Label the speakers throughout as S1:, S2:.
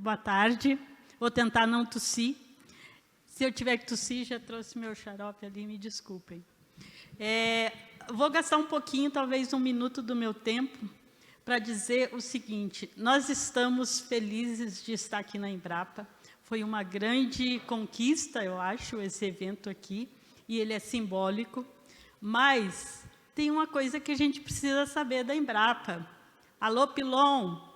S1: boa tarde. Vou tentar não tossir. Se eu tiver que tossir, já trouxe meu xarope ali, me desculpem. Vou gastar um pouquinho, talvez 1 minuto do meu tempo, para dizer o seguinte: nós estamos felizes de estar aqui na Embrapa. Foi uma grande conquista, eu acho, esse evento aqui, e ele é simbólico, mas tem uma coisa que a gente precisa saber da Embrapa. Alô, Pilon!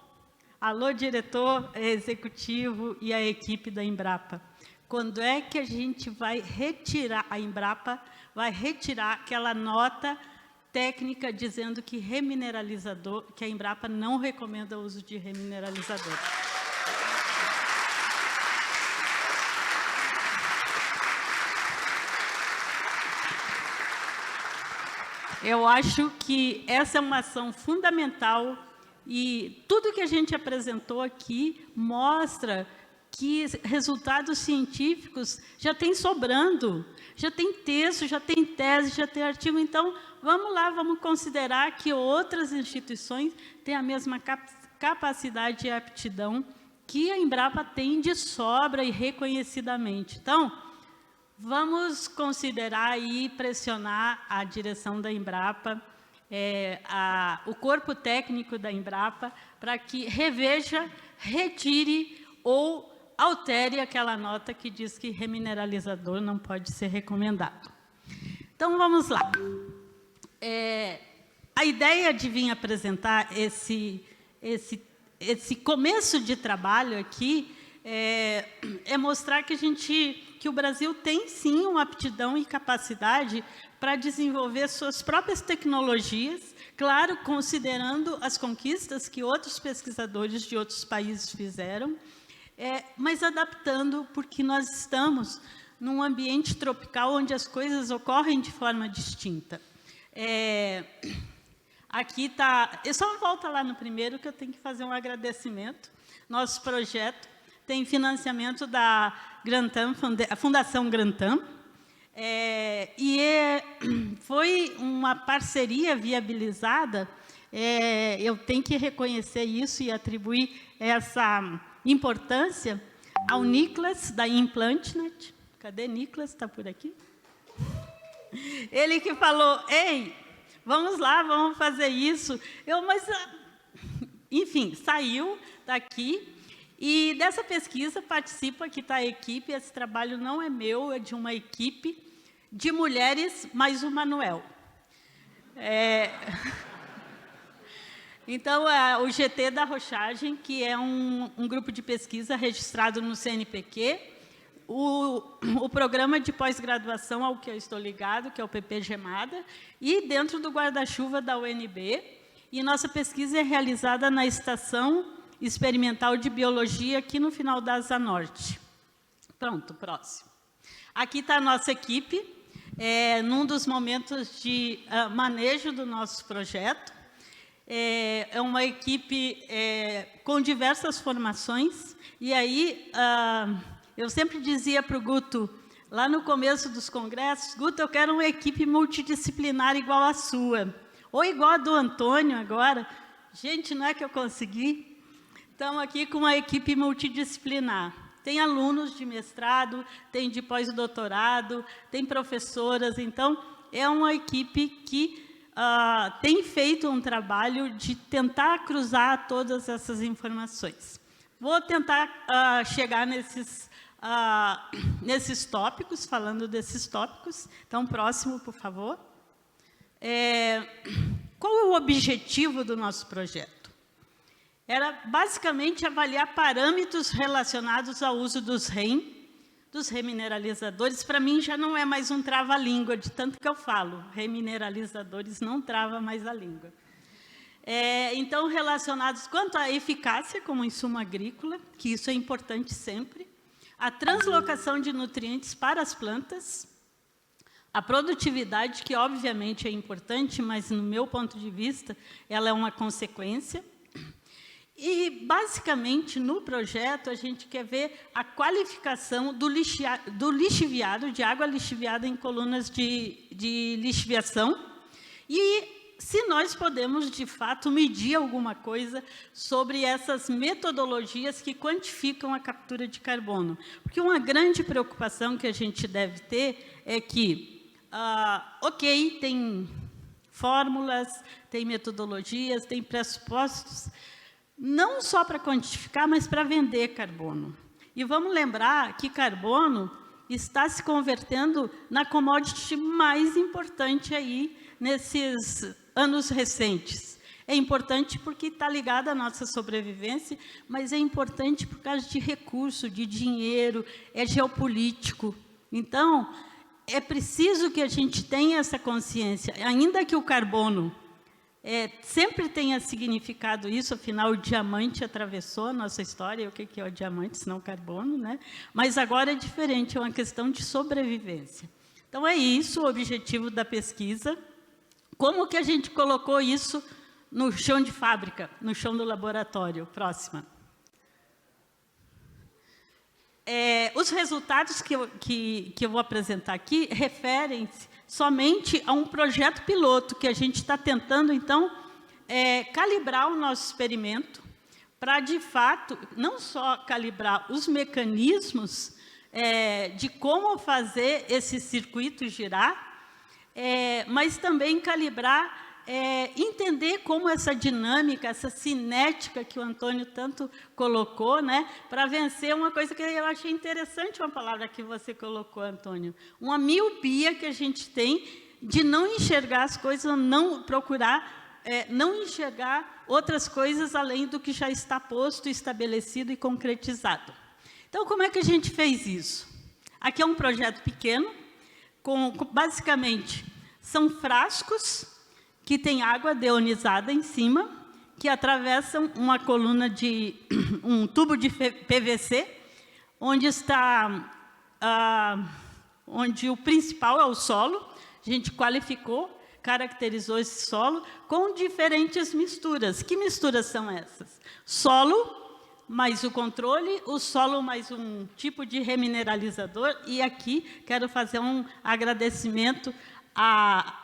S1: Alô, diretor executivo e a equipe da Embrapa. Quando é que a gente vai retirar, a Embrapa vai retirar aquela nota técnica dizendo que remineralizador, que a Embrapa não recomenda o uso de remineralizador? Eu acho que essa é uma ação fundamental e tudo que a gente apresentou aqui mostra que resultados científicos já tem sobrando, já tem texto, já tem tese, já tem artigo. Então, vamos lá, vamos considerar que outras instituições têm a mesma capacidade e aptidão que a Embrapa tem de sobra e reconhecidamente. Então, vamos considerar e pressionar a direção da Embrapa, o corpo técnico da Embrapa, para que reveja, retire ou altere aquela nota que diz que remineralizador não pode ser recomendado. Então, vamos lá. A ideia de vir apresentar esse começo de trabalho aqui é mostrar que o Brasil tem, sim, uma aptidão e capacidade para desenvolver suas próprias tecnologias, claro, considerando as conquistas que outros pesquisadores de outros países fizeram, mas adaptando, porque nós estamos num ambiente tropical onde as coisas ocorrem de forma distinta. Aqui está... Eu só volto lá no primeiro, que eu tenho que fazer um agradecimento. Nosso projeto tem financiamento da Grantam, a Fundação Grantam, foi uma parceria viabilizada, eu tenho que reconhecer isso e atribuir essa importância ao Nicolas, da Implantnet. Cadê Nicolas? Está por aqui? Ele que falou, ei, vamos lá, vamos fazer isso. Enfim, saiu daqui. E dessa pesquisa participa, aqui está a equipe, esse trabalho não é meu, é de uma equipe de mulheres, mais o Manuel. Então, o GT da Rochagem, que é um grupo de pesquisa registrado no CNPq, o programa de pós-graduação ao que eu estou ligado, que é o PP-GEMADA, e dentro do guarda-chuva da UNB, e nossa pesquisa é realizada na Estação Experimental de Biologia, aqui no final da Asa Norte. Pronto, próximo. Aqui está a nossa equipe, num dos momentos de manejo do nosso projeto. É uma equipe com diversas formações, e aí eu sempre dizia para o Guto, lá no começo dos congressos, Guto, eu quero uma equipe multidisciplinar igual a sua, ou igual a do Antônio agora. Gente, não é que eu consegui? Estamos aqui com uma equipe multidisciplinar. Tem alunos de mestrado, tem de pós-doutorado, tem professoras. Então, é uma equipe que tem feito um trabalho de tentar cruzar todas essas informações. Vou tentar chegar nesses tópicos, falando desses tópicos. Então, próximo, por favor. Qual é o objetivo do nosso projeto? Era, basicamente, avaliar parâmetros relacionados ao uso dos remineralizadores. Para mim, já não é mais um trava-língua, de tanto que eu falo. Remineralizadores não trava mais a língua. Então, relacionados quanto à eficácia como insumo agrícola, que isso é importante sempre, a translocação de nutrientes para as plantas, a produtividade, que obviamente é importante, mas, no meu ponto de vista, ela é uma consequência. E, basicamente, no projeto, a gente quer ver a qualificação do lixiviado, de água lixiviada em colunas de lixiviação, e se nós podemos, de fato, medir alguma coisa sobre essas metodologias que quantificam a captura de carbono. Porque uma grande preocupação que a gente deve ter é que, ok, tem fórmulas, tem metodologias, tem pressupostos, não só para quantificar, mas para vender carbono. E vamos lembrar que carbono está se convertendo na commodity mais importante aí nesses anos recentes. É importante porque está ligada à nossa sobrevivência, mas é importante por causa de recurso, de dinheiro, é geopolítico. Então, é preciso que a gente tenha essa consciência, ainda que o carbono sempre tenha significado isso, afinal, o diamante atravessou a nossa história, o que é o diamante, senão o carbono, né? Mas agora é diferente, é uma questão de sobrevivência. Então, é isso o objetivo da pesquisa. Como que a gente colocou isso no chão de fábrica, no chão do laboratório? Próxima. Os resultados que eu vou apresentar aqui referem-se somente a um projeto piloto que a gente está tentando, então, calibrar o nosso experimento para, de fato, não só calibrar os mecanismos de como fazer esse circuito girar, mas também calibrar, entender como essa dinâmica, essa cinética que o Antônio tanto colocou, né, para vencer uma coisa que eu achei interessante, uma palavra que você colocou, Antônio, uma miopia que a gente tem de não enxergar as coisas, não procurar, não enxergar outras coisas além do que já está posto, estabelecido e concretizado. Então, como é que a gente fez isso? Aqui é um projeto pequeno, basicamente, são frascos que tem água deionizada em cima, que atravessam uma coluna de um tubo de PVC, onde onde o principal é o solo. A gente qualificou, caracterizou esse solo com diferentes misturas. Que misturas são essas? Solo mais o controle, o solo mais um tipo de remineralizador. E aqui quero fazer um agradecimento a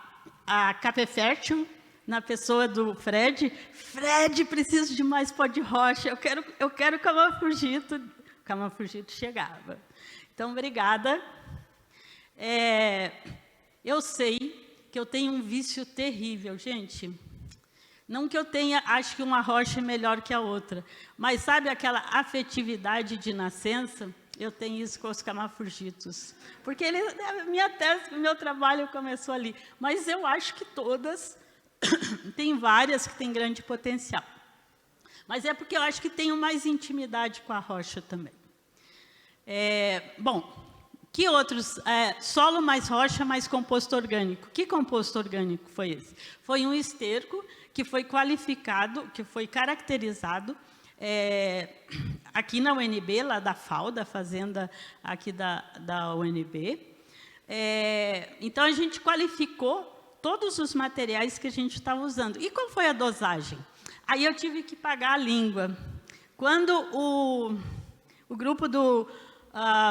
S1: Café Fértil, na pessoa do Fred. Fred, preciso de mais pó de rocha, eu quero camafugito. O camafugito chegava. Então, obrigada. Eu sei que eu tenho um vício terrível, gente. Não que eu acho que uma rocha é melhor que a outra, mas sabe aquela afetividade de nascença? Eu tenho isso com os camafugitos, porque minha tese, meu trabalho começou ali. Mas eu acho que todas, tem várias que têm grande potencial. Mas é porque eu acho que tenho mais intimidade com a rocha também. Bom, que outros? Solo mais rocha mais composto orgânico. Que composto orgânico foi esse? Foi um esterco que foi qualificado, que foi caracterizado, aqui na UNB, lá da FAO, da fazenda aqui da UNB. Então, a gente qualificou todos os materiais que a gente estava usando. E qual foi a dosagem? Aí eu tive que pagar a língua. Quando o grupo do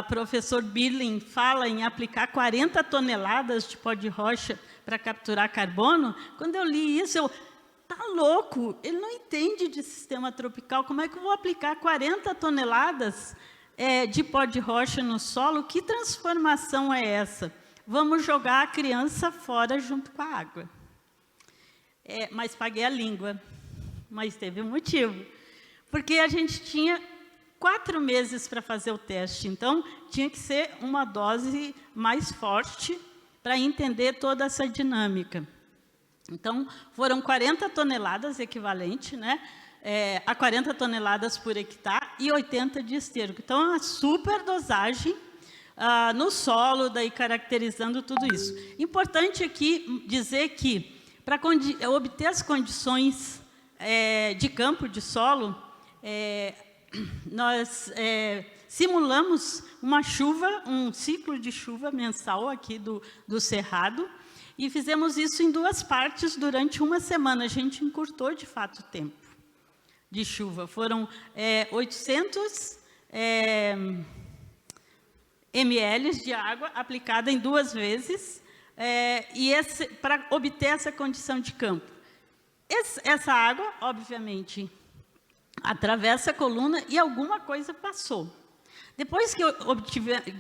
S1: professor Birling fala em aplicar 40 toneladas de pó de rocha para capturar carbono, quando eu li isso, tá louco, ele não entende de sistema tropical, como é que eu vou aplicar 40 toneladas de pó de rocha no solo? Que transformação é essa? Vamos jogar a criança fora junto com a água. Mas paguei a língua, mas teve um motivo, porque a gente tinha 4 meses para fazer o teste, então tinha que ser uma dose mais forte para entender toda essa dinâmica. Então, foram 40 toneladas equivalente, né, a 40 toneladas por hectare e 80 de esterco. Então, é uma super dosagem no solo, daí caracterizando tudo isso. Importante aqui dizer que, para obter as condições de campo, de solo, nós simulamos uma chuva, um ciclo de chuva mensal aqui do Cerrado, e fizemos isso em 2 partes durante uma semana. A gente encurtou, de fato, o tempo de chuva. Foram 800 ml de água aplicada em 2 vezes, para obter essa condição de campo. Essa água, obviamente, atravessa a coluna e alguma coisa passou. Depois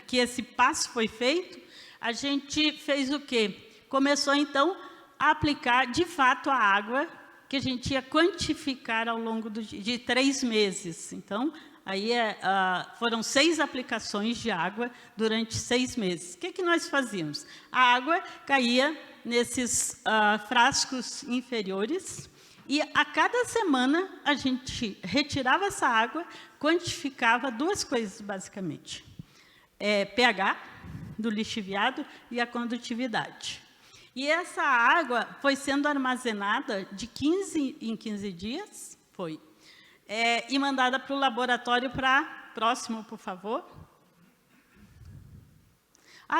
S1: que esse passo foi feito, a gente fez o quê? Começou, então, a aplicar, de fato, a água que a gente ia quantificar ao longo de 3 meses. Então, aí foram 6 aplicações de água durante 6 meses. O que nós fazíamos? A água caía nesses frascos inferiores e, a cada semana, a gente retirava essa água, quantificava 2 coisas, basicamente. pH do lixiviado e a condutividade. E essa água foi sendo armazenada de 15 em 15 dias, e mandada para o laboratório próximo, por favor.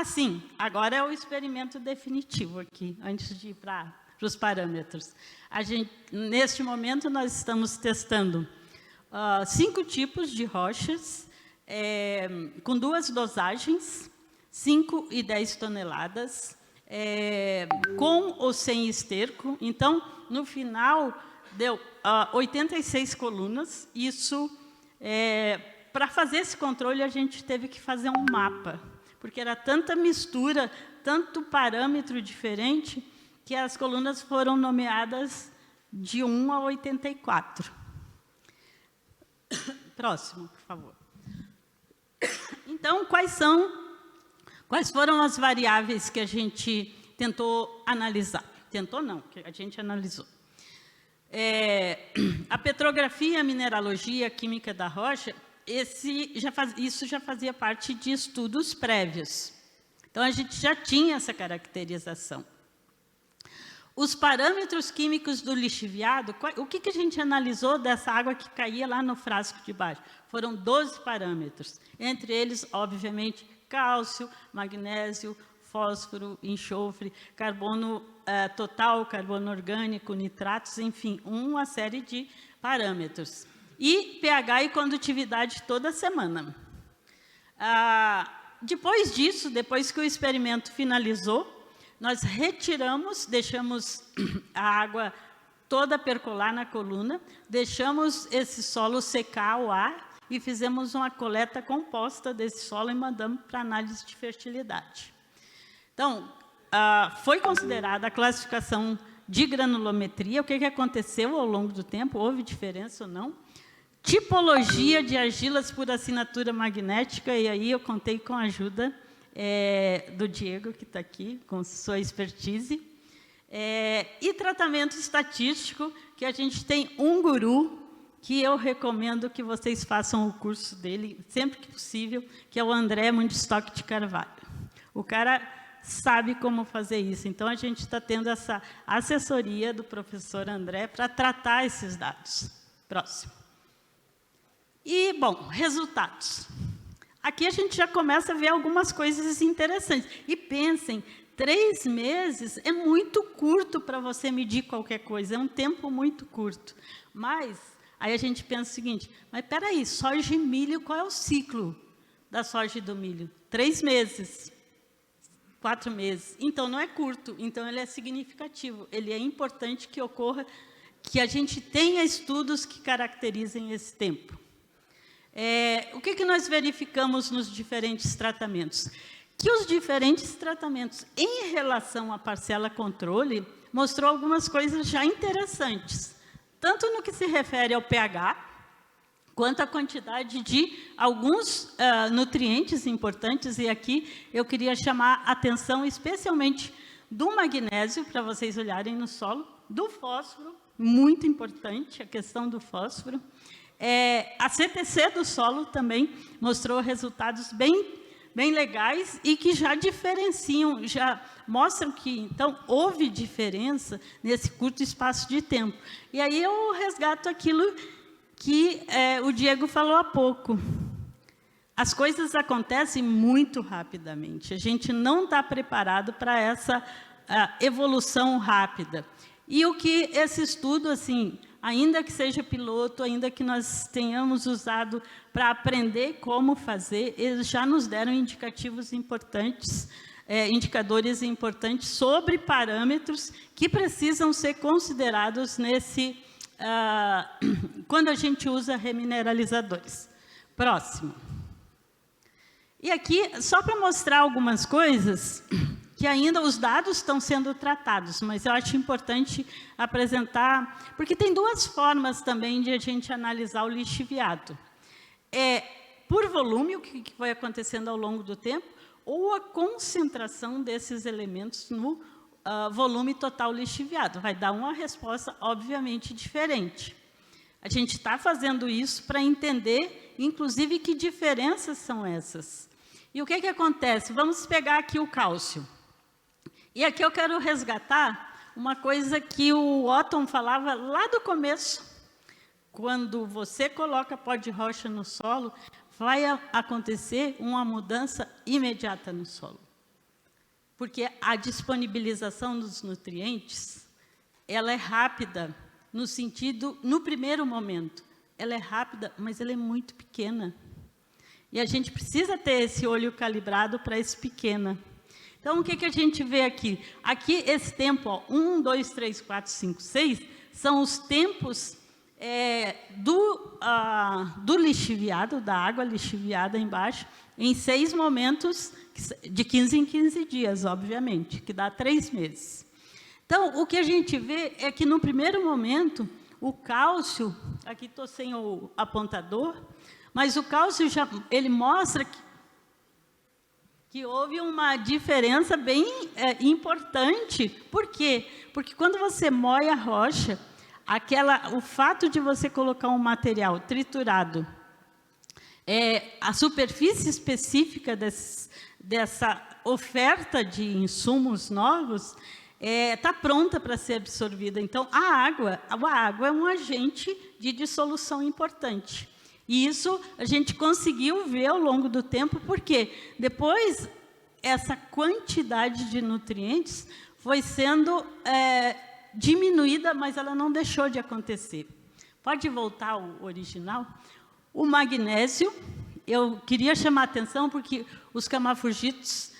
S1: Sim, agora é o experimento definitivo aqui, antes de ir para os parâmetros. Neste momento, nós estamos testando 5 tipos de rochas, com 2 dosagens, 5 e 10 toneladas, com ou sem esterco. Então, no final, deu 86 colunas. Isso, para fazer esse controle, a gente teve que fazer um mapa, porque era tanta mistura, tanto parâmetro diferente, que as colunas foram nomeadas de 1 a 84. Próximo, por favor. Então, quais foram as variáveis que a gente tentou analisar? Tentou não, que a gente analisou. A petrografia, a mineralogia, a química da rocha, isso já fazia parte de estudos prévios. Então, a gente já tinha essa caracterização. Os parâmetros químicos do lixiviado, o que a gente analisou dessa água que caía lá no frasco de baixo? Foram 12 parâmetros, entre eles, obviamente, cálcio, magnésio, fósforo, enxofre, carbono total, carbono orgânico, nitratos, enfim, uma série de parâmetros. E pH e condutividade toda semana. Depois disso, depois que o experimento finalizou, nós retiramos, deixamos a água toda percolar na coluna, deixamos esse solo secar ao ar e fizemos uma coleta composta desse solo e mandamos para análise de fertilidade. Então, foi considerada a classificação de granulometria. O que aconteceu ao longo do tempo? Houve diferença ou não? Tipologia de argilas por assinatura magnética, e aí eu contei com a ajuda do Diego, que está aqui, com sua expertise. E tratamento estatístico, que a gente tem um guru, que eu recomendo que vocês façam o curso dele, sempre que possível, que é o André Mundistock de Carvalho. O cara sabe como fazer isso. Então, a gente está tendo essa assessoria do professor André para tratar esses dados. Próximo. E, bom, resultados. Aqui a gente já começa a ver algumas coisas interessantes. E pensem, 3 meses é muito curto para você medir qualquer coisa, é um tempo muito curto. Mas, aí a gente pensa o seguinte, mas espera aí, soja e milho, qual é o ciclo da soja e do milho? 3 meses, 4 meses. Então, não é curto, então ele é significativo. Ele é importante que ocorra, que a gente tenha estudos que caracterizem esse tempo. O que nós verificamos nos diferentes tratamentos? Que os diferentes tratamentos, em relação à parcela controle, mostrou algumas coisas já interessantes, tanto no que se refere ao pH, quanto à quantidade de alguns nutrientes importantes, e aqui eu queria chamar a atenção especialmente do magnésio, para vocês olharem no solo, do fósforo, muito importante a questão do fósforo. A CTC do solo também mostrou resultados bem legais e que já diferenciam, já mostram que, então, houve diferença nesse curto espaço de tempo. E aí eu resgato aquilo que o Diego falou há pouco. As coisas acontecem muito rapidamente. A gente não está preparado para essa evolução rápida. E o que esse estudo, assim, ainda que seja piloto, ainda que nós tenhamos usado para aprender como fazer, eles já nos deram indicativos importantes indicadores importantes sobre parâmetros que precisam ser considerados quando a gente usa remineralizadores. Próximo. E aqui, só para mostrar algumas coisas, que ainda os dados estão sendo tratados, mas eu acho importante apresentar, porque tem duas formas também de a gente analisar o lixiviado. Por volume, o que vai acontecendo ao longo do tempo, ou a concentração desses elementos no volume total lixiviado. Vai dar uma resposta, obviamente, diferente. A gente está fazendo isso para entender, inclusive, que diferenças são essas. E o que acontece? Vamos pegar aqui o cálcio. E aqui eu quero resgatar uma coisa que o Otton falava lá do começo. Quando você coloca pó de rocha no solo, vai acontecer uma mudança imediata no solo. Porque a disponibilização dos nutrientes, ela é rápida, no sentido, no primeiro momento, ela é rápida, mas ela é muito pequena. E a gente precisa ter esse olho calibrado para esse pequena. Então, o que a gente vê aqui? Aqui, esse tempo, ó, 1, 2, 3, 4, 5, 6, são os tempos do lixiviado, da água lixiviada embaixo, em 6 momentos, de 15 em 15 dias, obviamente, que dá 3 meses. Então, o que a gente vê é que, no primeiro momento, o cálcio, aqui estou sem o apontador, mas o cálcio, ele mostra que houve uma diferença bem importante. Por quê? Porque quando você moe a rocha, o fato de você colocar um tá triturado, a superfície específica dessa oferta de insumos novos está pronta para ser absorvida. Então, a água é um agente de dissolução importante. E isso a gente conseguiu ver ao longo do tempo, porque depois essa quantidade de nutrientes foi sendo diminuída, mas ela não deixou de acontecer. Pode voltar ao original? O magnésio, eu queria chamar a atenção porque os camafugitos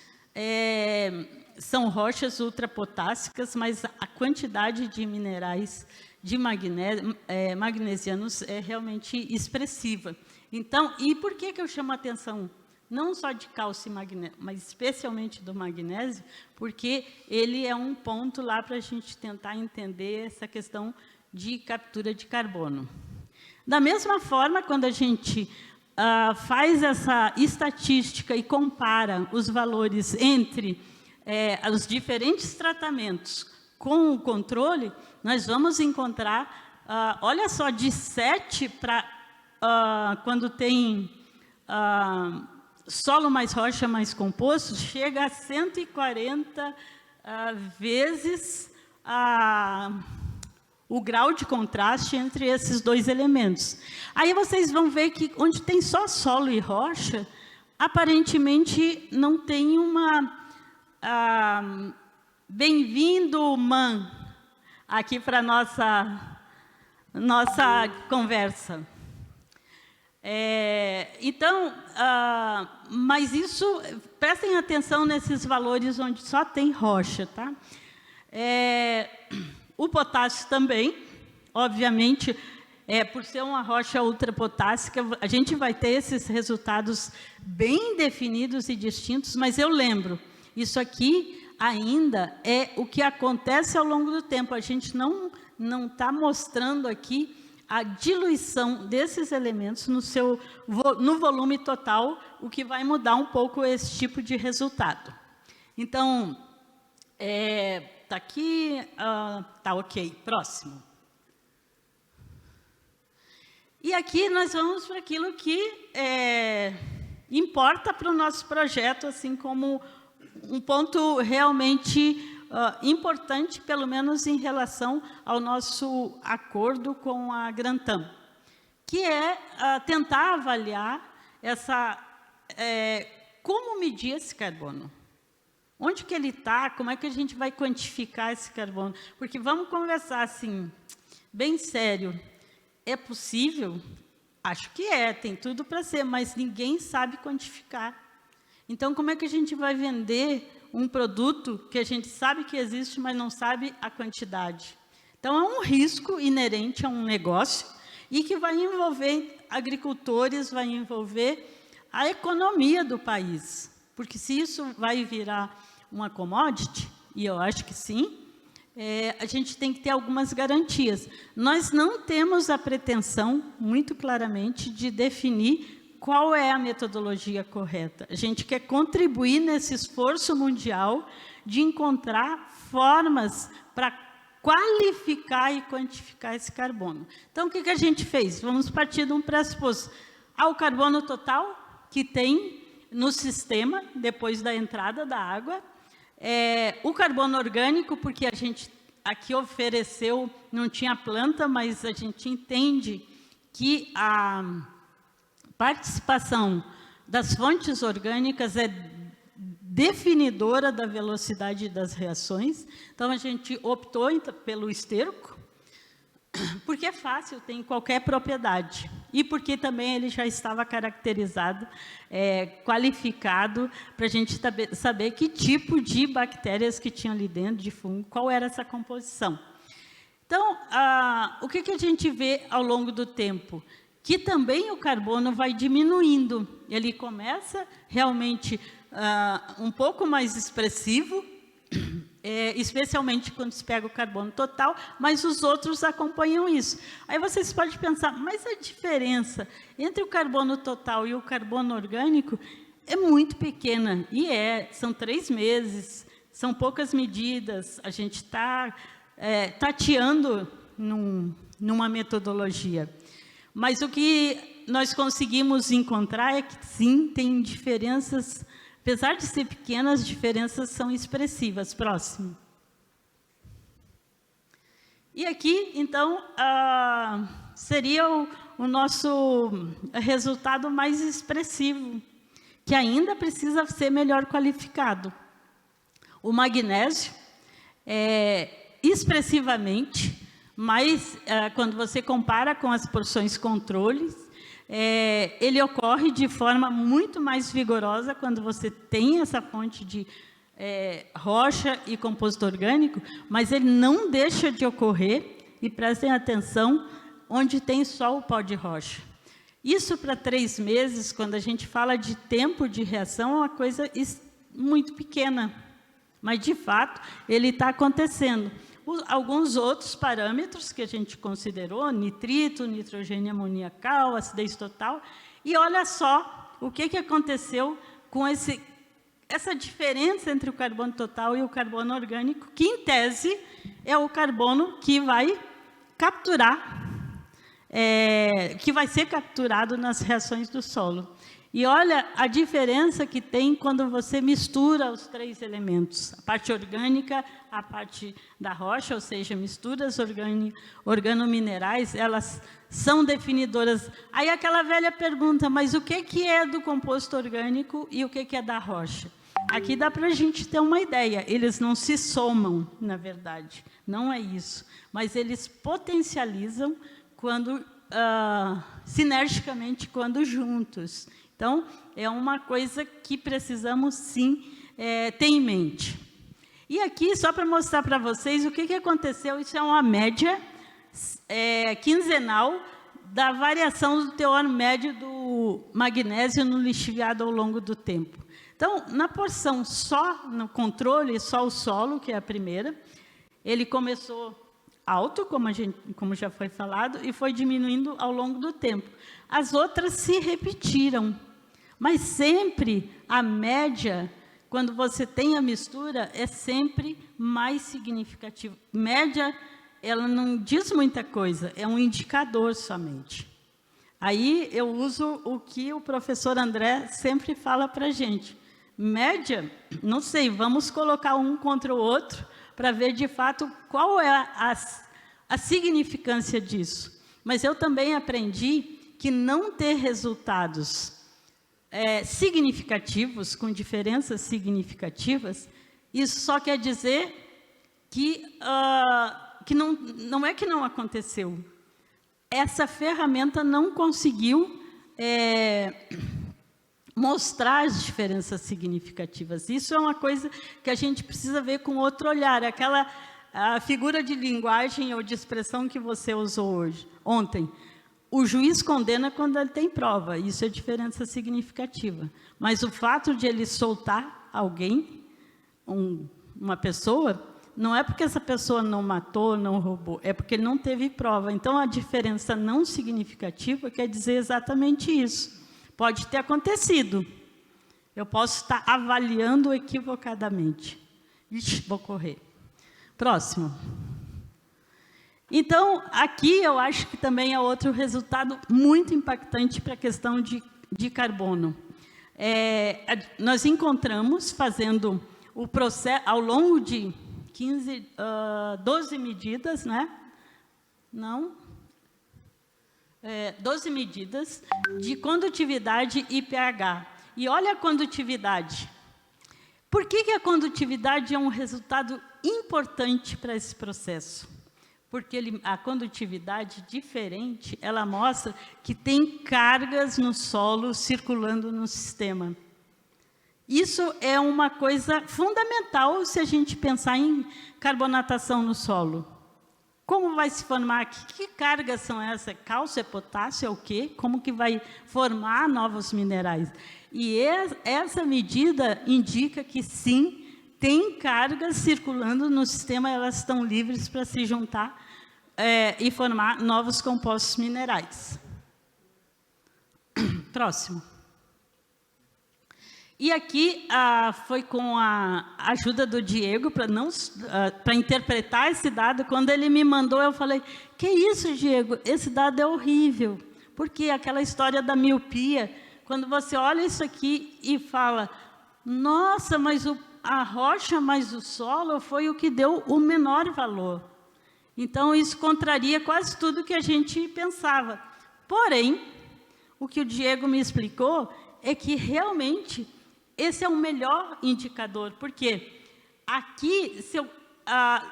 S1: são rochas ultrapotássicas, mas a quantidade de minerais de magnesianos é realmente expressiva. Então, e por que eu chamo a atenção não só de cálcio e magnésio, mas especialmente do magnésio? Porque ele é um ponto lá para a gente tentar entender essa questão de captura de carbono. Da mesma forma, quando a gente faz essa estatística e compara os valores entre os diferentes tratamentos com o controle, nós vamos encontrar, olha só, de 7 para quando tem solo mais rocha mais composto, chega a 140 vezes o grau de contraste entre esses dois elementos. Aí vocês vão ver que onde tem só solo e rocha, aparentemente não tem uma... Bem-vindo, Man, aqui para a nossa conversa. Então, mas isso, prestem atenção nesses valores onde só tem rocha, tá? O potássio também, obviamente, por ser uma rocha ultrapotássica, a gente vai ter esses resultados bem definidos e distintos, mas eu lembro, isso aqui ainda é o que acontece ao longo do tempo. A gente não está mostrando aqui a diluição desses elementos no volume total, o que vai mudar um pouco esse tipo de resultado. Então, está aqui, está ok. Próximo. E aqui nós vamos para aquilo que importa para o nosso projeto, assim como um ponto realmente importante, pelo menos em relação ao nosso acordo com a Grantam, que é tentar avaliar como medir esse carbono. Onde que ele está? Como é que a gente vai quantificar esse carbono? Porque vamos conversar assim, bem sério. É possível? Acho que tem tudo para ser, mas ninguém sabe quantificar. Então, como é que a gente vai vender um produto que a gente sabe que existe, mas não sabe a quantidade? Então, é um risco inerente a um negócio e que vai envolver agricultores, vai envolver a economia do país. Porque se isso vai virar uma commodity, e eu acho que sim, a gente tem que ter algumas garantias. Nós não temos a pretensão, muito claramente, de definir qual é a metodologia correta. A gente quer contribuir nesse esforço mundial de encontrar formas para qualificar e quantificar esse carbono. Então, o que a gente fez? Vamos partir de um pressuposto. O carbono total que tem no sistema, depois da entrada da água, o carbono orgânico, porque a gente aqui ofereceu, não tinha planta, mas a gente entende que a participação das fontes orgânicas é definidora da velocidade das reações. Então, a gente optou pelo esterco, porque é fácil, tem qualquer propriedade. E porque também ele já estava caracterizado, qualificado, para a gente saber que tipo de bactérias que tinham ali dentro, de fungo, qual era essa composição. Então, o que a gente vê ao longo do tempo? Que também o carbono vai diminuindo. Ele começa realmente um pouco mais expressivo, especialmente quando se pega o carbono total, mas os outros acompanham isso. Aí vocês podem pensar, mas a diferença entre o carbono total e o carbono orgânico é muito pequena. E são 3 meses, são poucas medidas, a gente está tateando numa metodologia. Mas o que nós conseguimos encontrar é que, sim, tem diferenças. Apesar de ser pequenas, as diferenças são expressivas. Próximo. E aqui, então, seria o nosso resultado mais expressivo, que ainda precisa ser melhor qualificado. O magnésio, expressivamente, mas quando você compara com as porções controles, ele ocorre de forma muito mais vigorosa quando você tem essa fonte de rocha e composto orgânico, mas ele não deixa de ocorrer, e prestem atenção, onde tem só o pó de rocha. Isso para 3 meses, quando a gente fala de tempo de reação, é uma coisa muito pequena, mas, de fato, ele está acontecendo. Alguns outros parâmetros que a gente considerou, nitrito, nitrogênio amoniacal, acidez total, e olha só o que aconteceu com essa diferença entre o carbono total e o carbono orgânico, que, em tese, é o carbono que vai capturar, que vai ser capturado nas reações do solo. E olha a diferença que tem quando você mistura os 3 elementos, a parte orgânica, a parte da rocha, ou seja, misturas organominerais, elas são definidoras. Aí aquela velha pergunta, mas o que é do composto orgânico e o que é da rocha? Aqui dá para a gente ter uma ideia, eles não se somam, na verdade, não é isso, mas eles potencializam quando, sinergicamente, quando juntos. Então, é uma coisa que precisamos, sim, ter em mente. E aqui, só para mostrar para vocês o que aconteceu, isso é uma média quinzenal da variação do teor médio do magnésio no lixiviado ao longo do tempo. Então, na porção só, no controle, só o solo, que é a primeira, ele começou alto, como já foi falado, e foi diminuindo ao longo do tempo. As outras se repetiram. Mas sempre a média, quando você tem a mistura, é sempre mais significativa. Média, ela não diz muita coisa, é um indicador somente. Aí eu uso o que o professor André sempre fala para a gente. Média, não sei, vamos colocar um contra o outro para ver de fato qual é a significância disso. Mas eu também aprendi que não ter resultados significativos, com diferenças significativas, isso só quer dizer que não é que não aconteceu. Essa ferramenta não conseguiu mostrar as diferenças significativas. Isso é uma coisa que a gente precisa ver com outro olhar. Aquela figura de linguagem ou de expressão que você usou ontem. O juiz condena quando ele tem prova. Isso é diferença significativa. Mas o fato de ele soltar alguém, uma pessoa, não é porque essa pessoa não matou, não roubou, é porque não teve prova. Então, a diferença não significativa quer dizer exatamente isso. Pode ter acontecido. Eu posso estar avaliando equivocadamente. Ixi, vou correr. Próximo. Então, aqui eu acho que também é outro resultado muito impactante para a questão de carbono. Nós encontramos, fazendo o processo, ao longo de 12 medidas, né? Não? 12 medidas de condutividade e pH. E olha a condutividade. Por que a condutividade é um resultado importante para esse processo? Porque a condutividade diferente, ela mostra que tem cargas no solo circulando no sistema. Isso é uma coisa fundamental se a gente pensar em carbonatação no solo. Como vai se formar? Que cargas são essas? Cálcio, potássio, é o quê? Como que vai formar novos minerais? E essa medida indica que, sim, tem cargas circulando no sistema, elas estão livres para se juntar e formar novos compostos minerais. Próximo. E aqui foi com a ajuda do Diego, para interpretar esse dado. Quando ele me mandou, eu falei, que isso, Diego? Esse dado é horrível. Porque aquela história da miopia, quando você olha isso aqui e fala, nossa, mas a rocha mais o solo foi o que deu o menor valor. Então, isso contraria quase tudo que a gente pensava. Porém, o que o Diego me explicou é que, realmente, esse é o melhor indicador, porque aqui, se eu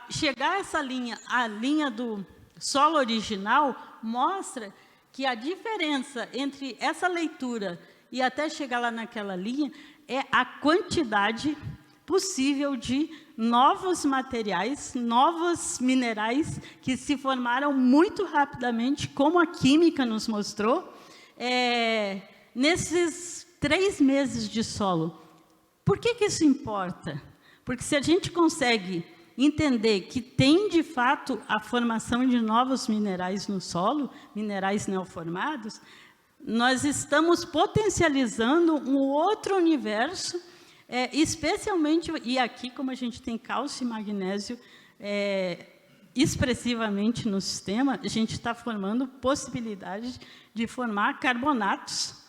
S1: chegar a essa linha, a linha do solo original, mostra que a diferença entre essa leitura e até chegar lá naquela linha é a quantidade possível de novos materiais, novos minerais que se formaram muito rapidamente, como a química nos mostrou, nesses 3 meses de solo. Por que isso importa? Porque se a gente consegue entender que tem, de fato, a formação de novos minerais no solo, minerais neoformados, nós estamos potencializando um outro universo, especialmente, e aqui, como a gente tem cálcio e magnésio expressivamente no sistema, a gente está formando possibilidades de formar carbonatos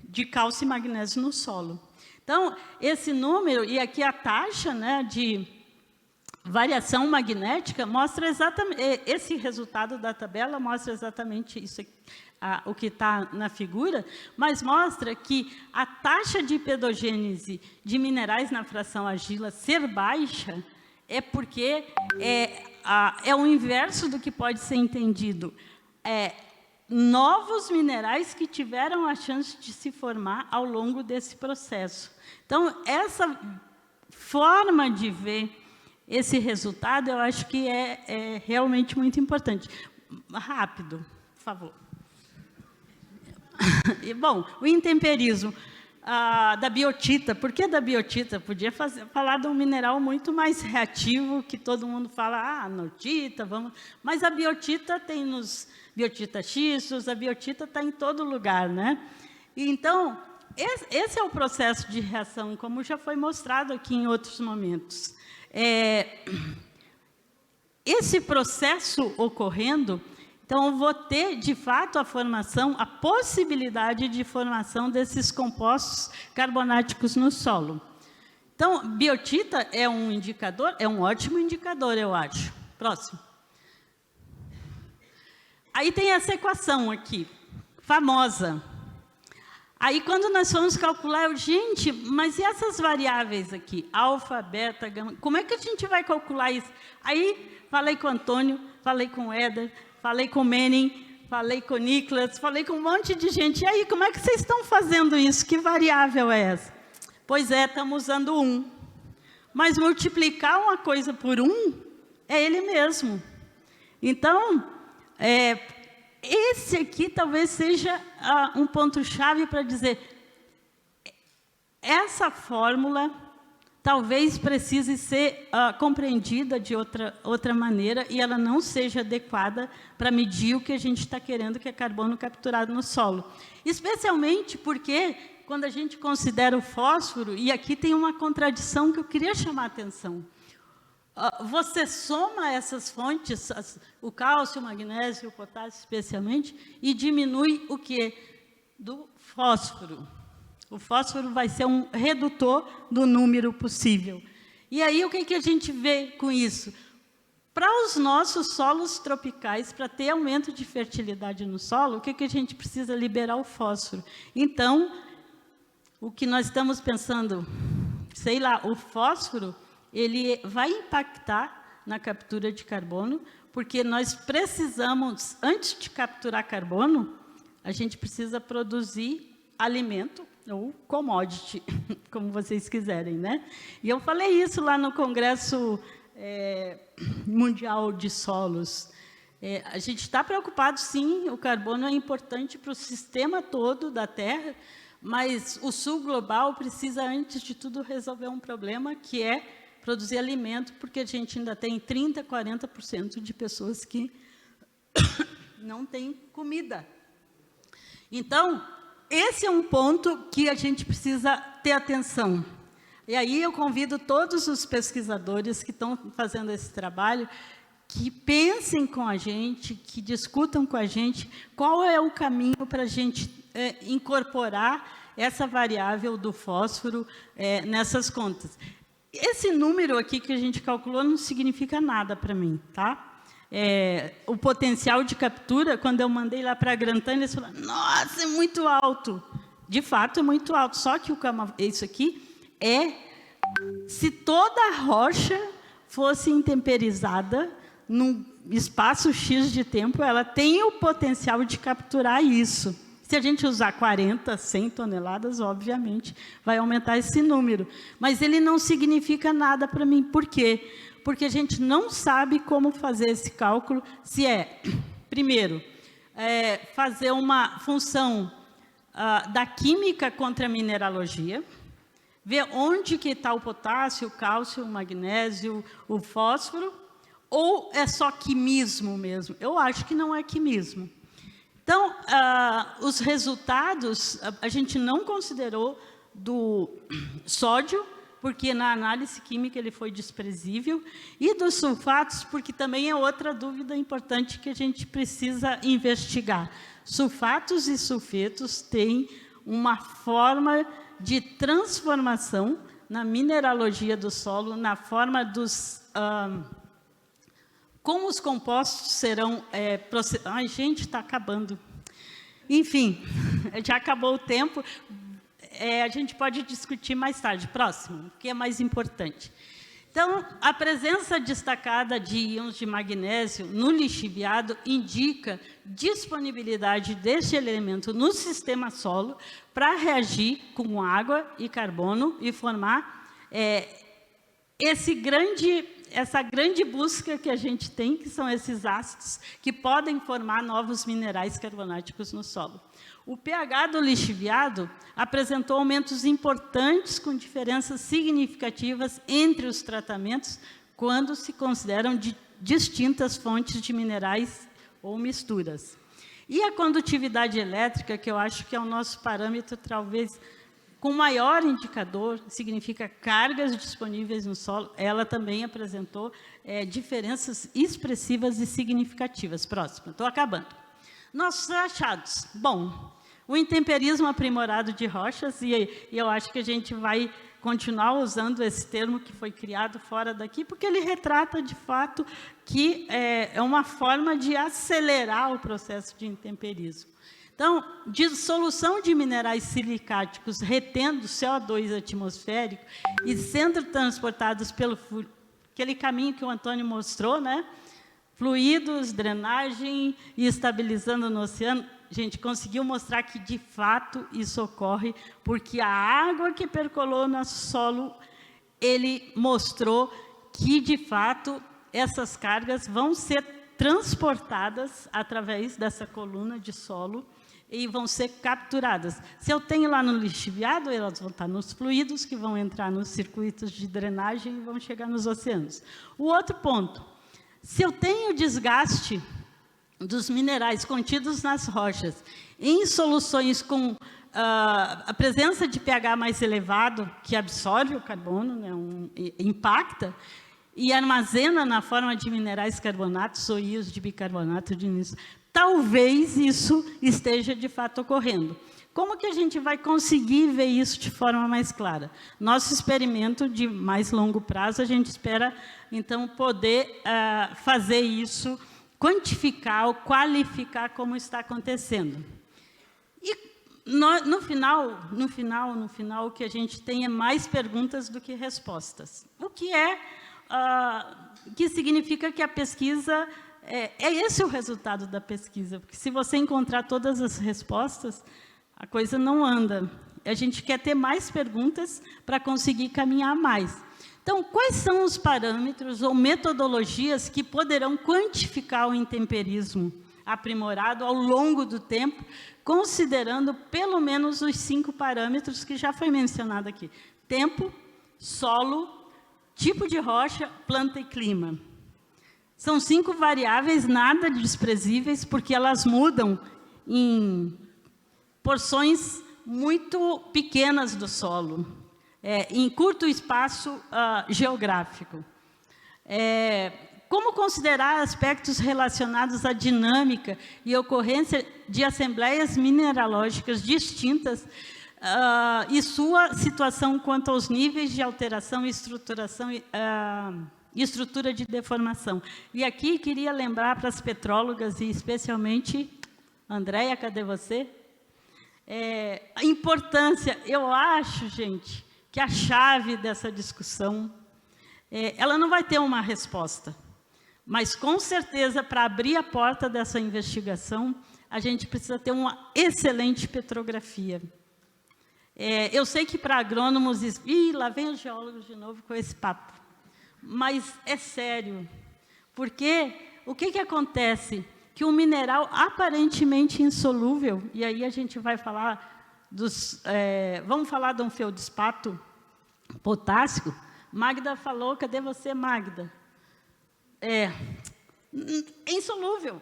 S1: de cálcio e magnésio no solo. Então, esse número, e aqui a taxa, né, de variação magnética, mostra exatamente, esse resultado da tabela mostra exatamente isso, o que está na figura, mas mostra que a taxa de pedogênese de minerais na fração argila ser baixa é porque é o inverso do que pode ser entendido. Novos minerais que tiveram a chance de se formar ao longo desse processo. Então, essa forma de ver esse resultado, eu acho que é realmente muito importante. Rápido, por favor. E, bom, o intemperismo da biotita. Por que da biotita? Podia falar de um mineral muito mais reativo, que todo mundo fala, notita, vamos... Mas a biotita tem nos biotitas-xistos, a biotita está em todo lugar, né? E, então, esse é o processo de reação, como já foi mostrado aqui em outros momentos. Esse processo ocorrendo, então, eu vou ter, de fato, a possibilidade de formação desses compostos carbonáticos no solo. Então, biotita é um indicador, é um ótimo indicador, eu acho. Próximo. Aí tem essa equação aqui, famosa. Aí, quando nós fomos calcular, gente, mas e essas variáveis aqui? Alfa, beta, gama, como é que a gente vai calcular isso? Aí, falei com o Antônio, falei com o Éder, falei com o Menin, falei com o Nicolas, falei com um monte de gente. E aí, como é que vocês estão fazendo isso? Que variável é essa? Pois é, estamos usando 1. Mas multiplicar uma coisa por 1 é ele mesmo. Então, esse aqui talvez seja um ponto-chave para dizer, essa fórmula talvez precise ser compreendida de outra maneira e ela não seja adequada para medir o que a gente está querendo, que é carbono capturado no solo. Especialmente porque, quando a gente considera o fósforo, e aqui tem uma contradição que eu queria chamar a atenção. Você soma essas fontes, o cálcio, o magnésio, o potássio especialmente, e diminui o quê? Do fósforo. O fósforo vai ser um redutor do número possível. E aí, o que a gente vê com isso? Para os nossos solos tropicais, para ter aumento de fertilidade no solo, o que a gente precisa? Liberar o fósforo. Então, o que nós estamos pensando, sei lá, o fósforo, ele vai impactar na captura de carbono, porque nós precisamos, antes de capturar carbono, a gente precisa produzir alimento, ou commodity, como vocês quiserem, né? E eu falei isso lá no Congresso Mundial de Solos. A gente está preocupado, sim, o carbono é importante para o sistema todo da Terra, mas o sul global precisa, antes de tudo, resolver um problema, que é produzir alimento, porque a gente ainda tem 30%, 40% de pessoas que não têm comida. Então, esse é um ponto que a gente precisa ter atenção. E aí eu convido todos os pesquisadores que estão fazendo esse trabalho, que pensem com a gente, que discutam com a gente qual é o caminho para a gente incorporar essa variável do fósforo nessas contas. Esse número aqui que a gente calculou não significa nada para mim, tá? O potencial de captura, quando eu mandei lá para a Grantânia, eles falaram, nossa, é muito alto. De fato, é muito alto. Só que isso aqui se toda a rocha fosse intemperizada, num espaço X de tempo, ela tem o potencial de capturar isso. Se a gente usar 40, 100 toneladas, obviamente, vai aumentar esse número. Mas ele não significa nada para mim. Por quê? Porque a gente não sabe como fazer esse cálculo, se primeiro, fazer uma função da química contra a mineralogia, ver onde que está o potássio, o cálcio, o magnésio, o fósforo, ou é só quimismo mesmo? Eu acho que não é quimismo. Então, os resultados, a gente não considerou do sódio, porque na análise química ele foi desprezível, e dos sulfatos, porque também é outra dúvida importante que a gente precisa investigar. Sulfatos e sulfetos têm uma forma de transformação na mineralogia do solo, na forma dos... como os compostos serão processados... Ai, gente, está acabando. Enfim, já acabou o tempo. A gente pode discutir mais tarde. Próximo, o que é mais importante. Então, a presença destacada de íons de magnésio no lixiviado indica disponibilidade deste elemento no sistema solo para reagir com água e carbono e formar essa grande busca que a gente tem, que são esses ácidos, que podem formar novos minerais carbonáticos no solo. O pH do lixiviado apresentou aumentos importantes com diferenças significativas entre os tratamentos quando se consideram distintas fontes de minerais ou misturas. E a condutividade elétrica, que eu acho que é o nosso parâmetro, talvez, com maior indicador, significa cargas disponíveis no solo, ela também apresentou diferenças expressivas e significativas. Próximo, estou acabando. Nossos achados. Bom, o intemperismo aprimorado de rochas, e eu acho que a gente vai continuar usando esse termo que foi criado fora daqui, porque ele retrata, de fato, que é uma forma de acelerar o processo de intemperismo. Então, dissolução de minerais silicáticos retendo CO2 atmosférico e sendo transportados pelo aquele caminho que o Antônio mostrou, né? Fluidos, drenagem e estabilizando no oceano. Gente, conseguiu mostrar que, de fato, isso ocorre, porque a água que percolou no solo, ele mostrou que, de fato, essas cargas vão ser transportadas através dessa coluna de solo e vão ser capturadas. Se eu tenho lá no lixiviado, elas vão estar nos fluidos, que vão entrar nos circuitos de drenagem e vão chegar nos oceanos. O outro ponto, se eu tenho desgaste dos minerais contidos nas rochas em soluções com a presença de pH mais elevado, que absorve o carbono, né, impacta, e armazena na forma de minerais carbonatos ou íons de bicarbonato de níquel, talvez isso esteja de fato ocorrendo. Como que a gente vai conseguir ver isso de forma mais clara? Nosso experimento de mais longo prazo, a gente espera, então, poder fazer isso, quantificar ou qualificar como está acontecendo. E no final, o que a gente tem é mais perguntas do que respostas. O que que significa que a pesquisa, é esse o resultado da pesquisa, porque se você encontrar todas as respostas, a coisa não anda. A gente quer ter mais perguntas para conseguir caminhar mais. Então, quais são os parâmetros ou metodologias que poderão quantificar o intemperismo aprimorado ao longo do tempo, considerando pelo menos os 5 parâmetros que já foi mencionado aqui: tempo, solo, tipo de rocha, planta e clima. São 5 variáveis nada desprezíveis, porque elas mudam em porções muito pequenas do solo, em curto espaço geográfico. Como considerar aspectos relacionados à dinâmica e ocorrência de assembleias mineralógicas distintas e sua situação quanto aos níveis de alteração e estruturação estrutura de deformação. E aqui queria lembrar para as petrólogas, e especialmente, Andréia, cadê você? A importância, eu acho, gente, que a chave dessa discussão, ela não vai ter uma resposta, mas, com certeza, para abrir a porta dessa investigação, a gente precisa ter uma excelente petrografia. Eu sei que para agrônomos... lá vem os geólogos de novo com esse papo. Mas é sério, porque o que acontece? Que um mineral aparentemente insolúvel, e aí a gente vai falar vamos falar de um feldespato potássico. Magda falou, cadê você, Magda? É insolúvel,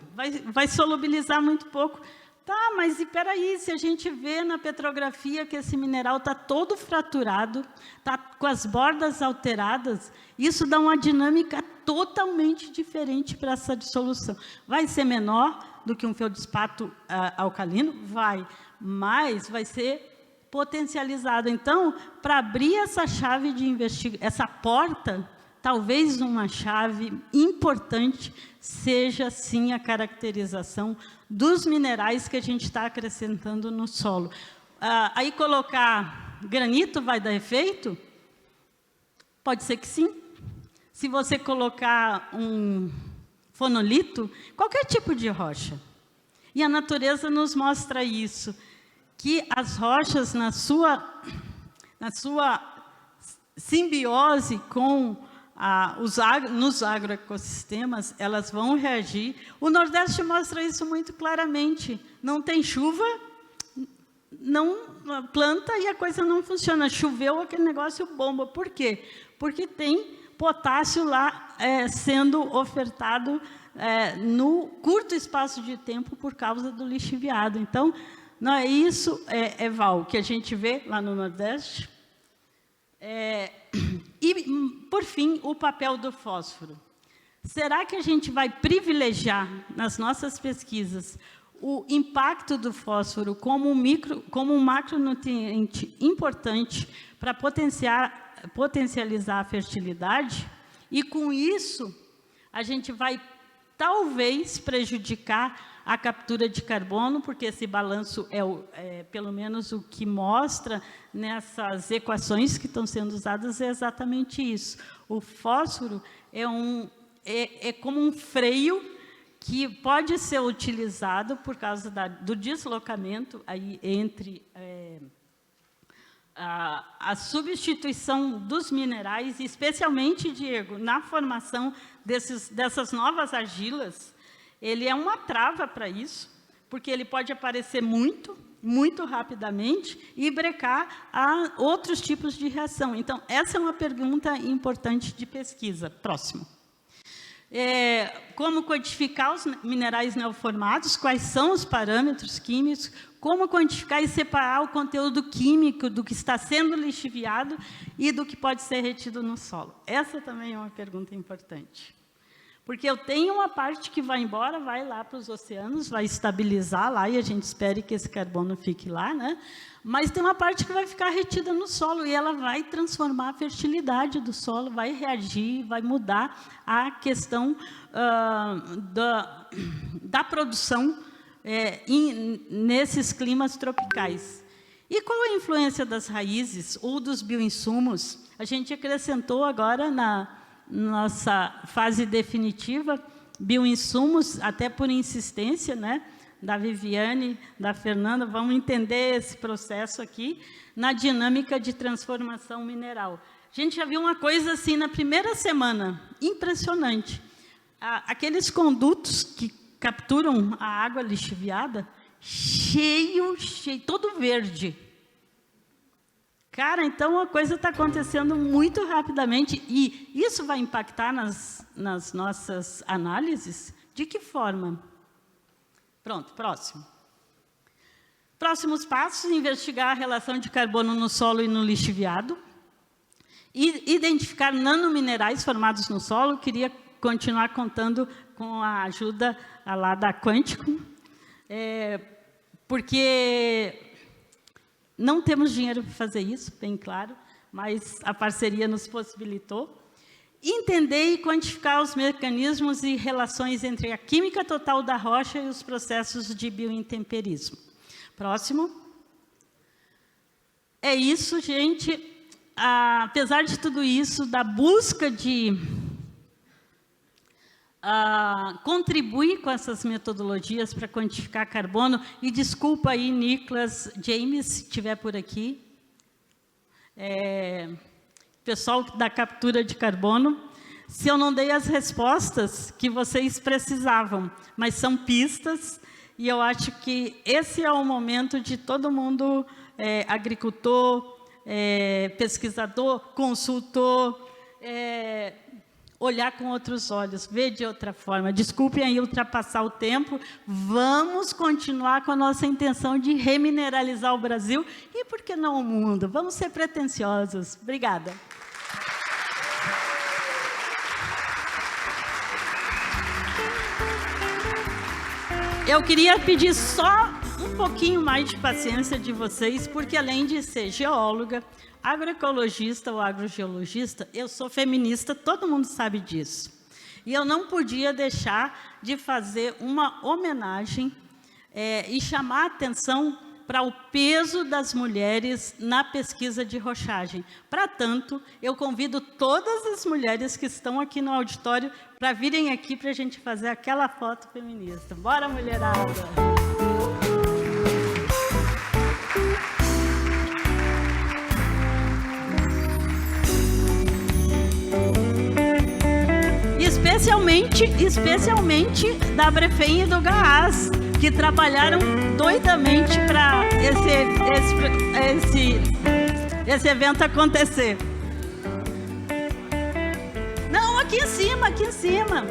S1: vai solubilizar muito pouco. Tá, mas espera aí, se a gente vê na petrografia que esse mineral está todo fraturado, está com as bordas alteradas, isso dá uma dinâmica totalmente diferente para essa dissolução. Vai ser menor do que um feldespato alcalino? Vai, mas vai ser potencializado. Então, para abrir essa chave de investigação, essa porta, talvez uma chave importante seja, sim, a caracterização dos minerais que a gente está acrescentando no solo. Aí colocar granito vai dar efeito? Pode ser que sim. Se você colocar um fonolito, qualquer tipo de rocha. E a natureza nos mostra isso, que as rochas, na sua simbiose com nos agroecossistemas, elas vão reagir. O Nordeste mostra isso muito claramente. Não tem chuva, não planta e a coisa não funciona. Choveu, aquele negócio bomba. Por quê? Porque tem potássio lá sendo ofertado no curto espaço de tempo por causa do lixiviado. Então, não é isso, Val, que a gente vê lá no Nordeste. E, por fim, o papel do fósforo. Será que a gente vai privilegiar, nas nossas pesquisas, o impacto do fósforo como um macronutriente importante para potencializar a fertilidade? E, com isso, a gente vai, talvez, prejudicar a captura de carbono, porque esse balanço pelo menos o que mostra nessas equações que estão sendo usadas é exatamente isso. O fósforo é um é como um freio que pode ser utilizado por causa do deslocamento aí entre a substituição dos minerais, especialmente, Diego, na formação dessas novas argilas. Ele é uma trava para isso, porque ele pode aparecer muito rapidamente e brecar a outros tipos de reação. Então, essa é uma pergunta importante de pesquisa. Próximo. Como quantificar os minerais neoformados, quais são os parâmetros químicos, como quantificar e separar o conteúdo químico do que está sendo lixiviado e do que pode ser retido no solo. Essa também é uma pergunta importante. Porque eu tenho uma parte que vai embora, vai lá para os oceanos, vai estabilizar lá, e a gente espera que esse carbono fique lá, né? Mas tem uma parte que vai ficar retida no solo, e ela vai transformar a fertilidade do solo, vai reagir, vai mudar a questão da produção nesses climas tropicais. E qual a influência das raízes ou dos bioinsumos? A gente acrescentou agora na nossa fase definitiva, bioinsumos, até por insistência, né, da Viviane, da Fernanda, vamos entender esse processo aqui, na dinâmica de transformação mineral. A gente já viu uma coisa assim na primeira semana, impressionante. Aqueles condutos que capturam a água lixiviada, cheio, todo verde. Cara, então a coisa está acontecendo muito rapidamente, e isso vai impactar nas nossas análises? De que forma? Pronto, próximo. Próximos passos: investigar a relação de carbono no solo e no lixiviado, e identificar nanominerais formados no solo. Queria continuar contando com a ajuda lá da Quântico, porque não temos dinheiro para fazer isso, bem claro, mas a parceria nos possibilitou. Entender e quantificar os mecanismos e relações entre a química total da rocha e os processos de biointemperismo. Próximo. É isso, gente. Apesar de tudo isso, da busca de contribuir com essas metodologias para quantificar carbono, e desculpa aí, Nicolas James, se estiver por aqui, pessoal da captura de carbono, se eu não dei as respostas que vocês precisavam, mas são pistas, e eu acho que esse é o momento de todo mundo, agricultor, pesquisador, consultor, olhar com outros olhos, ver de outra forma. Desculpem aí ultrapassar o tempo. Vamos continuar com a nossa intenção de remineralizar o Brasil e, por que não, o mundo? Vamos ser pretensiosos. Obrigada. Eu queria pedir só um pouquinho mais de paciência de vocês, porque além de ser geóloga, agroecologista ou agrogeologista, eu sou feminista, todo mundo sabe disso. E eu não podia deixar de fazer uma homenagem e chamar a atenção para o peso das mulheres na pesquisa de rochagem. Para tanto, eu convido todas as mulheres que estão aqui no auditório para virem aqui para a gente fazer aquela foto feminista. Bora, mulherada! Especialmente da Brefem e do GAAS, que trabalharam doidamente para esse evento acontecer. Não, aqui em cima.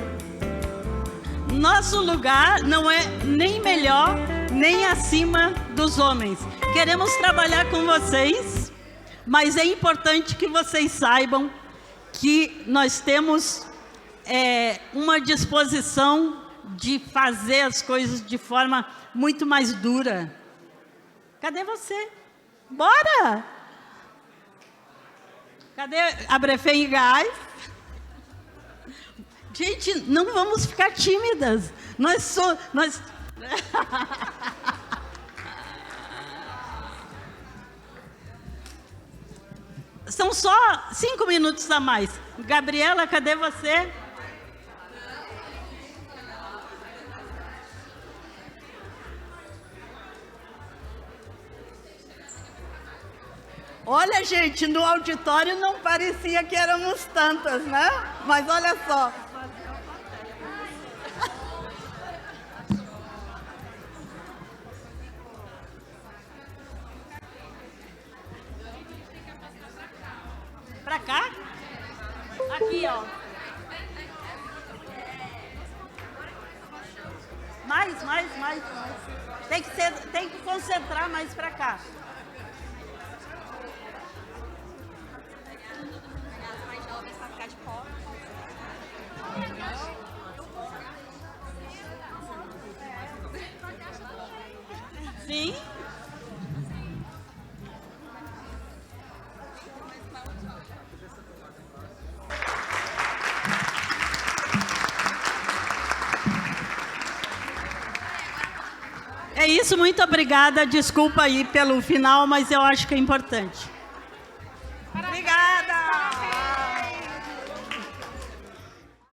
S1: Nosso lugar não é nem melhor, nem acima dos homens. Queremos trabalhar com vocês, mas é importante que vocês saibam que nós temos uma disposição de fazer as coisas de forma muito mais dura. Cadê você? Bora! Cadê a Brefem e GAAS? Gente, não vamos ficar tímidas. São só 5 minutos a mais. Gabriela, cadê você?
S2: Olha, gente, no auditório não parecia que éramos tantas, né? Mas olha só.
S1: Para cá? Aqui, ó. Mais. Tem que concentrar mais para cá. Sim. É isso, muito obrigada. Desculpa aí pelo final, mas eu acho que é importante.